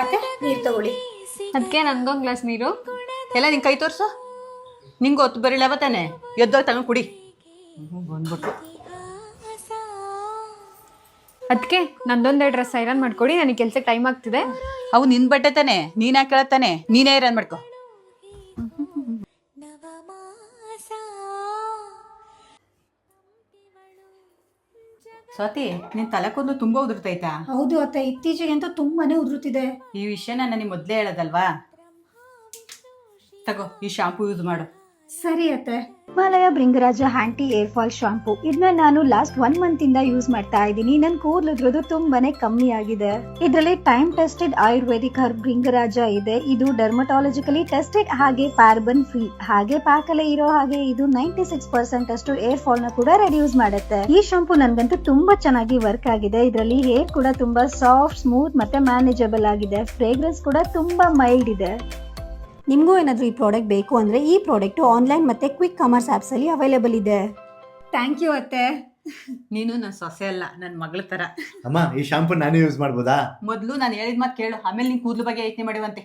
ಅತ್ತೆ ನೀರು ತಗೊಳ್ಳಿ. ಅದಕ್ಕೆ ನನ್ಗೊಂದು ಗ್ಲಾಸ್ ನೀರು. ಎಲ್ಲ ನಿಂಗೆ ಕೈ ತೋರ್ಸು. ನಿಂಗೆ ಹೊತ್ತು ಬರಲಿಲ್ಲವ ತಾನೆ, ಎದ್ದೋಗಿ ತಗೊಂಡು ಕುಡಿ. ಬಂದ್ಬಿಟ್ಟು ಅದಕ್ಕೆ ನಂದೊಂದೇ ಡ್ರೆಸ್ ಐರನ್ ಮಾಡ್ಕೊಡಿ, ನನಗೆ ಕೆಲ್ಸಕ್ಕೆ ಟೈಮ್ ಆಗ್ತಿದೆ. ಅವು ನಿನ್ನ ಬಟ್ಟೆ ತಾನೆ, ನೀನು ಯಾಕೆ ಕೇಳತ್ತಾನೆ, ನೀನೇ ಐರನ್ ಮಾಡ್ಕೊ. ಸ್ವಾತಿ, ನಿನ್ ತಲೆ ಕೂದಲು ತುಂಬಾ ಉದುರ್ತೈತಾ? ಹೌದು ಅತ್ತೆ, ಇತ್ತೀಚೆಗೆ ಅಂತೂ ತುಂಬಾನೇ ಉದುರುತ್ತಿದೆ. ಈ ವಿಷಯ ನಾನು ನಿಮಗೆ ಮೊದಲೇ ಹೇಳೋದಲ್ವಾ? ತಗೋ, ಈ ಶಾಂಪೂ ಯೂಸ್ ಮಾಡು. ಸರಿ ಅತ್ತೆ. Himalaya Bhringraj anti hair fall shampoo ಇದನ್ನ ನಾನು ಲಾಸ್ಟ್ 1 ಮಂತ್ ಇಂದ ಯೂಸ್ ಮಾಡ್ತಾ ಇದ್ದೀನಿ. ನನ್ ಕೂದಲು ಉದ್ರೋದು ತುಂಬಾನೇ ಕಮ್ಮಿ ಆಗಿದೆ. ಇದರಲ್ಲಿ time tested Ayurvedic herb bhringraj ಇದೆ. ಇದು ಡರ್ಮಟಾಲಜಿಕಲಿ ಟೆಸ್ಟೆಡ್, ಹಾಗೆ ಪ್ಯಾರಬನ್ ಫ್ರೀ, ಹಾಗೆ ಪ್ಯಾಕಲ್ಲೇ ಇರೋ ಹಾಗೆ ಇದು 96% ಅಷ್ಟು ಏರ್ ಫಾಲ್ ನ ಕೂಡ ರೆಡ್ಯೂಸ್ ಮಾಡುತ್ತೆ. ಈ ಶಾಂಪೂ ನನ್ಗಂತೂ ತುಂಬಾ ಚೆನ್ನಾಗಿ ವರ್ಕ್ ಆಗಿದೆ. ಇದರಲ್ಲಿ ಹೇರ್ ಕೂಡ ತುಂಬಾ ಸಾಫ್ಟ್, ಸ್ಮೂತ್ ಮತ್ತೆ ಮ್ಯಾನೇಜಬಲ್ ಆಗಿದೆ. ಫ್ರೇಗ್ರೆನ್ಸ್ ಕೂಡ ತುಂಬಾ ಮೈಲ್ಡ್ ಇದೆ. ನಿಮಗೂ ಏನಾದರೂ ಈ ಪ್ರಾಡಕ್ಟ್ ಬೇಕು ಅಂದರೆ ಈ ಪ್ರಾಡಕ್ಟು ಆನ್ಲೈನ್ ಮತ್ತು ಕ್ವಿಕ್ ಕಾಮರ್ಸ್ ಆ್ಯಪ್ಸಲ್ಲಿ ಅವೈಲೇಬಲ್ ಇದೆ. ಥ್ಯಾಂಕ್ ಯು ಅತ್ತೆ. ನೀನು ನನ್ನ ಸೊಸೆ ಅಲ್ಲ, ನನ್ನ ಮಗಳ ತರ. ಅಮ್ಮ, ಈ ಶಾಂಪೂ ನಾನೇ ಯೂಸ್ ಮಾಡ್ಬೋದಾ? ಮೊದಲು ನಾನು ಹೇಳಿದ ಮಾತು ಕೇಳು, ಆಮೇಲೆ ನೀನು ಕೂದಲು ಬಗ್ಗೆ ಯೋಚನೆ ಮಾಡುವಂತೆ.